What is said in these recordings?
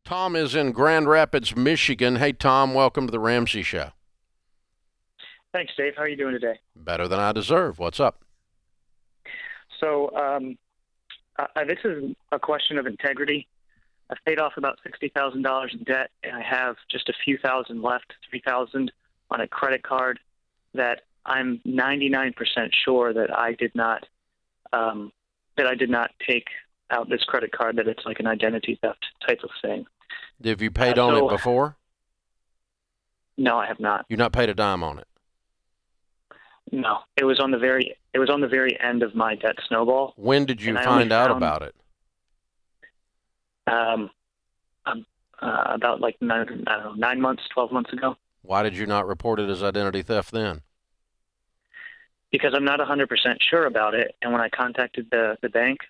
Tom is in Grand Rapids, Michigan. Hey, Tom, welcome to the Ramsey Show. Thanks, Dave. How are you doing today? Better than I deserve. What's up? So this is a question of integrity. I've paid off about $60,000 in debt, and I have just a few thousand left, 3,000 on a credit card that I'm 99% sure that I did not take out this credit card, that it's like an identity theft type of thing. Have you paid on it before? No, I have not. You've not paid a dime on it? No, it was on the very end of my debt snowball. When did you find out about it? About like 9 months, 12 months ago. Why did you not report it as identity theft then? Because I'm not 100% sure about it, and when I contacted the bank,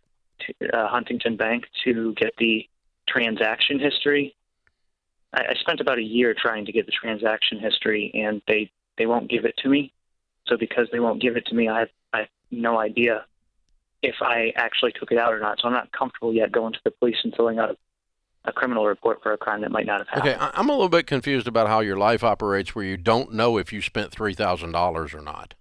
Huntington Bank, to get the transaction history, I spent about a year trying to get the transaction history, and they won't give it to me. So because they won't give it to me, I have no idea if I actually took it out or not. So I'm not comfortable yet going to the police and filling out a criminal report for a crime that might not have happened. Okay, I'm a little bit confused about how your life operates where you don't know if you spent $3,000 or not.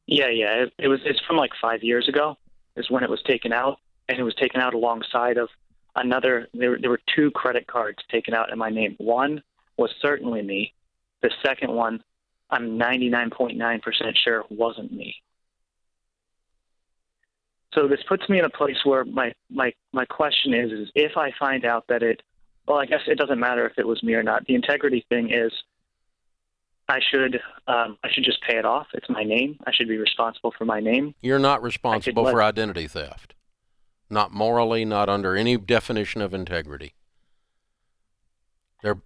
Yeah. It's from like 5 years ago is when it was taken out, and it was taken out alongside of another. There were two credit cards taken out in my name. One was certainly me. The second one, I'm 99.9% sure wasn't me. So this puts me in a place where my question is if I find out that I guess it doesn't matter if it was me or not. The integrity thing is I should just pay it off. It's my name. I should be responsible for my name. You're not responsible for identity theft. Not morally, not under any definition of integrity.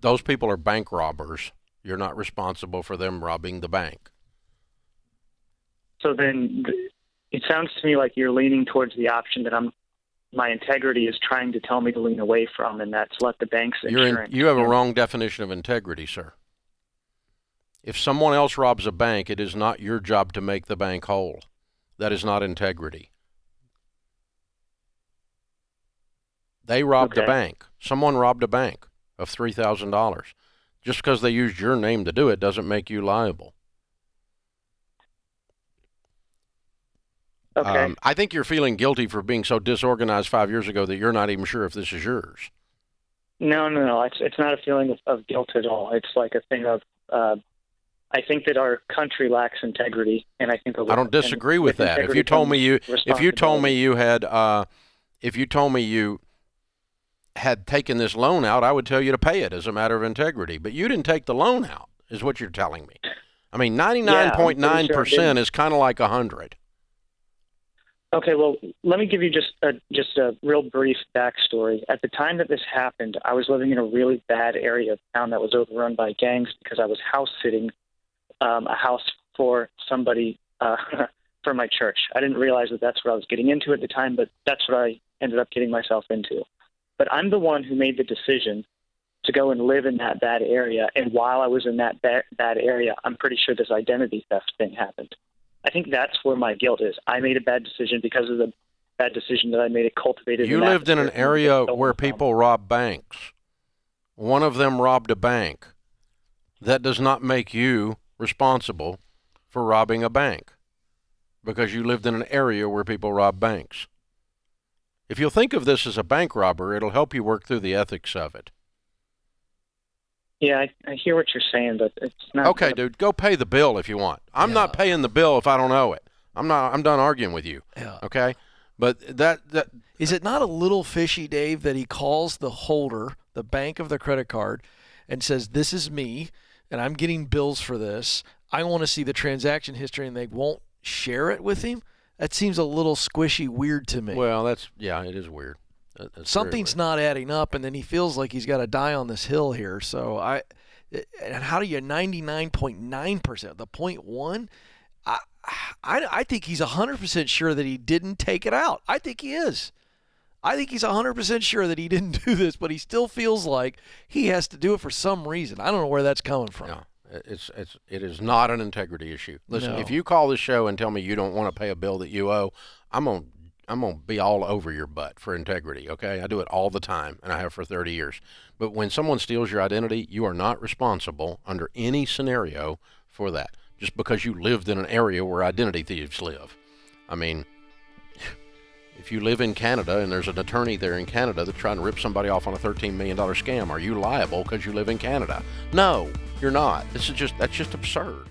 Those people are bank robbers. You're not responsible for them robbing the bank. So then it sounds to me like you're leaning towards the option that my integrity is trying to tell me to lean away from, and that's let the bank's insurance. You have a wrong definition of integrity, sir. If someone else robs a bank, it is not your job to make the bank whole. That is not integrity. They robbed a bank. Someone robbed a bank of $3,000. Just because they used your name to do it doesn't make you liable. Okay. I think you're feeling guilty for being so disorganized 5 years ago that you're not even sure if this is yours. No. It's not a feeling of guilt at all. It's like a thing of I think that our country lacks integrity, and I think I don't disagree with that. If you told me you had taken this loan out, I would tell you to pay it as a matter of integrity. But you didn't take the loan out, is what you're telling me. I mean, 99.9% is kind of like 100. Okay, well, let me give you just a real brief backstory. At the time that this happened, I was living in a really bad area of town that was overrun by gangs because I was house sitting a house for somebody for my church. I didn't realize that that's what I was getting into at the time, but that's what I ended up getting myself into. But I'm the one who made the decision to go and live in that bad area, and while I was in that bad area, I'm pretty sure this identity theft thing happened. I think that's where my guilt is. I made a bad decision because of the bad decision that I made. It cultivated. You lived in an area where people rob banks. One of them robbed a bank. That does not make you responsible for robbing a bank because you lived in an area where people rob banks. If you'll think of this as a bank robber, it'll help you work through the ethics of it. Yeah, I hear what you're saying, but it's not. Okay, dude, go pay the bill if you want. I'm not paying the bill if I don't owe it. I'm done arguing with you. Yeah. Okay? But that is it not a little fishy, Dave, that he calls the holder, the bank of the credit card, and says, "This is me, and I'm getting bills for this. I want to see the transaction history," and they won't share it with him? That seems a little squishy weird to me. Well, it is weird. Something's not adding up, and then he feels like he's got to die on this hill here. So and how do you 99.9%? The 0.1? I think he's 100% sure that he didn't take it out. I think he is. I think he's 100% sure that he didn't do this, but he still feels like he has to do it for some reason. I don't know where that's coming from. No, it is not an integrity issue. Listen, No. if you call the show and tell me you don't want to pay a bill that you owe, I'm going to gonna be all over your butt for integrity. Okay, I do it all the time, and I have for 30 years. But when someone steals your identity, you are not responsible under any scenario for that. Just because you lived in an area where identity thieves live. I mean, if you live in Canada and there's an attorney there in Canada that's trying to rip somebody off on a $13 million scam, are you liable because you live in Canada? No, you're not. That's just absurd.